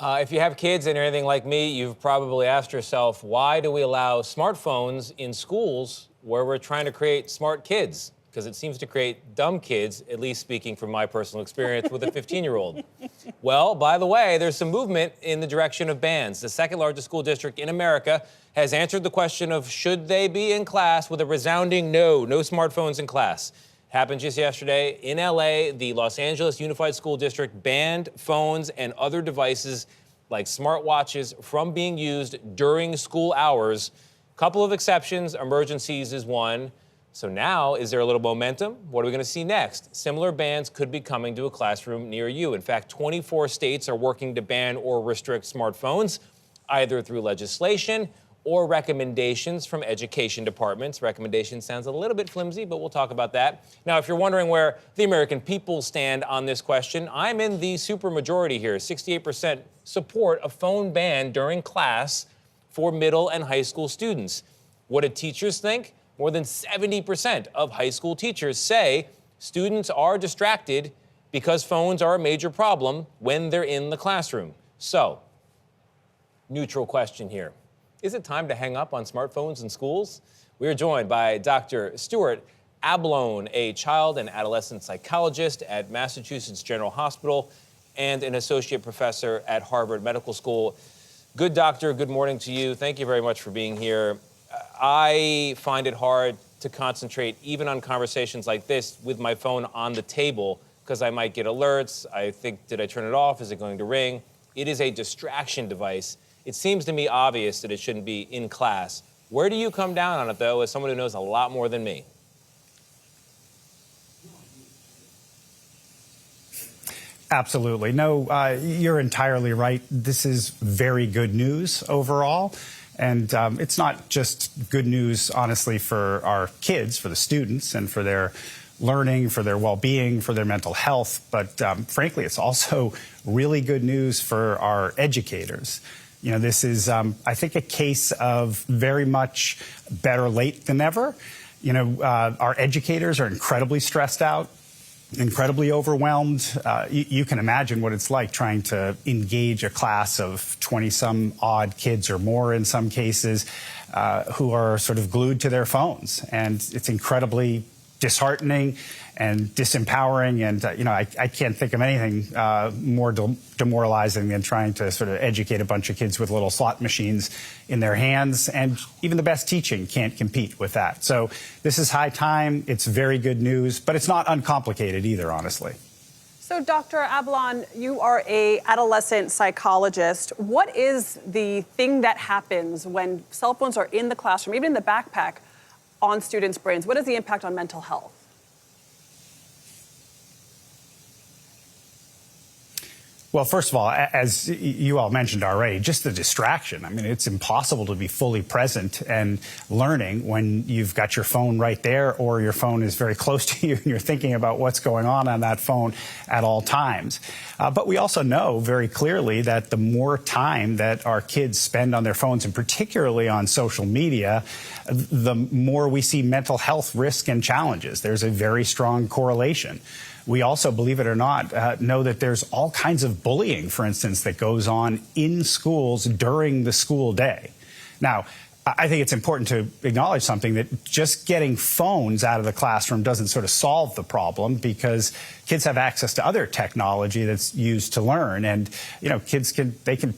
If you have kids and anything like me, you've probably asked yourself, why do we allow smartphones in schools where we're trying to create smart kids? Because it seems to create dumb kids, at least speaking from my personal experience with a 15-year-old. Well, by the way, there's some movement in the direction of bans. The second largest school district in America has answered the question of should they be in class with a resounding no smartphones in class. Happened just yesterday in LA. The Los Angeles Unified School District banned phones and other devices like smartwatches from being used during school hours. Couple of exceptions, emergencies is one. So now, is there a little momentum? What are we going to see next? Similar bans could be coming to a classroom near you. In fact, 24 states are working to ban or restrict smartphones, either through legislation or recommendations from education departments. Recommendation sounds a little bit flimsy, but we'll talk about that. Now, if you're wondering where the American people stand on this question, I'm in the supermajority here. 68% support a phone ban during class for middle and high school students. What do teachers think? More than 70% of high school teachers say students are distracted because phones are a major problem when they're in the classroom. So, neutral question here. Is it time to hang up on smartphones in schools? We are joined by Dr. Stuart Ablon, a child and adolescent psychologist at Massachusetts General Hospital and an associate professor at Harvard Medical School. Good doctor, good morning to you. Thank you very much for being here. I find it hard to concentrate even on conversations like this with my phone on the table because I might get alerts. I think, did I turn it off? Is it going to ring? It is a distraction device. It seems to me obvious that it shouldn't be in class. Where do you come down on it, though, as someone who knows a lot more than me? Absolutely. No, you're entirely right. This is very good news overall. And it's not just good news, honestly, for our kids, for the students, and for their learning, for their well-being, for their mental health. But frankly, it's also really good news for our educators. You know, this is, I think, a case of very much better late than never. You know, our educators are incredibly stressed out, incredibly overwhelmed. You can imagine what it's like trying to engage a class of 20-some odd kids or more in some cases who are sort of glued to their phones. And it's incredibly disheartening and disempowering. And, you know, I can't think of anything more demoralizing than trying to sort of educate a bunch of kids with little slot machines in their hands. And even the best teaching can't compete with that. So this is high time. It's very good news, but it's not uncomplicated either, honestly. So, Dr. Ablon, you are an adolescent psychologist. What is the thing that happens when cell phones are in the classroom, even in the backpack, on students' brains? What is the impact on mental health? Well, first of all, as you all mentioned already, just the distraction. I mean, it's impossible to be fully present and learning when you've got your phone right there or your phone is very close to you and you're thinking about what's going on that phone at all times. But we also know very clearly that the more time that our kids spend on their phones, and particularly on social media, the more we see mental health risk and challenges. There's a very strong correlation. We also, believe it or not, know that there's all kinds of bullying, for instance, that goes on in schools during the school day. Now, I think it's important to acknowledge something, that just getting phones out of the classroom doesn't sort of solve the problem, because kids have access to other technology that's used to learn. And, you know, kids can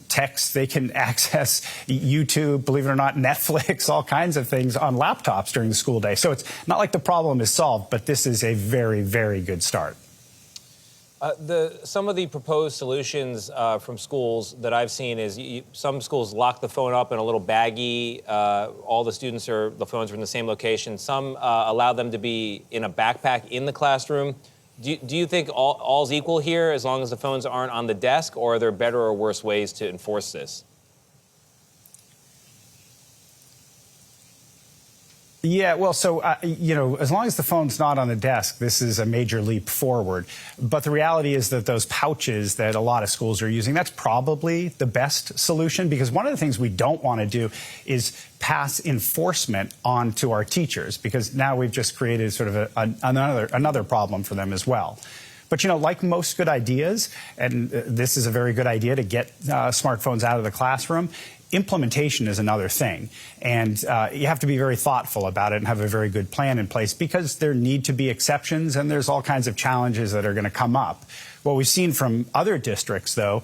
text, they can access YouTube, believe it or not, Netflix, all kinds of things on laptops during the school day. So it's not like the problem is solved, but this is a very, very good start. Some of the proposed solutions from schools that I've seen is some schools lock the phone up in a little baggie. All the phones are in the same location. Some allow them to be in a backpack in the classroom. Do you think all's equal here as long as the phones aren't on the desk, or are there better or worse ways to enforce this? Yeah, well, so, you know, as long as the phone's not on the desk, this is a major leap forward. But the reality is that those pouches that a lot of schools are using, that's probably the best solution, because one of the things we don't want to do is pass enforcement on to our teachers, because now we've just created sort of another problem for them as well. But, like most good ideas, and this is a very good idea to get smartphones out of the classroom, implementation is another thing. And you have to be very thoughtful about it and have a very good plan in place, because there need to be exceptions and there's all kinds of challenges that are going to come up. What we've seen from other districts, though,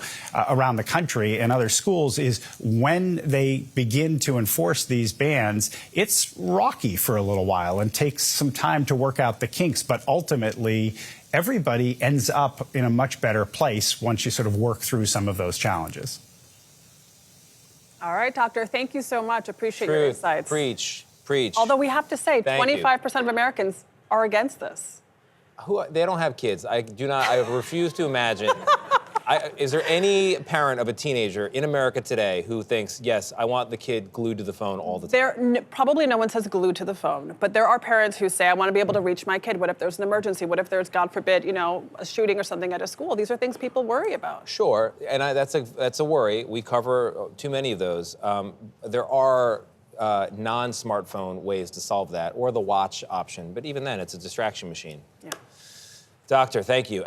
around the country and other schools is when they begin to enforce these bans, it's rocky for a little while and takes some time to work out the kinks. But ultimately, everybody ends up in a much better place once you sort of work through some of those challenges. All right, doctor, thank you so much. Appreciate your insights. Preach. Although we have to say, Thank 25% of Americans are against this. They don't have kids. I refuse to imagine. Is there any parent of a teenager in America today who thinks, yes, I want the kid glued to the phone all the time? Probably no one says glued to the phone, but there are parents who say, I want to be able to reach my kid. What if there's an emergency? What if there's, God forbid, a shooting or something at a school? These are things people worry about. Sure, and that's a worry. We cover too many of those. There are non-smartphone ways to solve that, or the watch option, but even then, it's a distraction machine. Yeah. Doctor, thank you.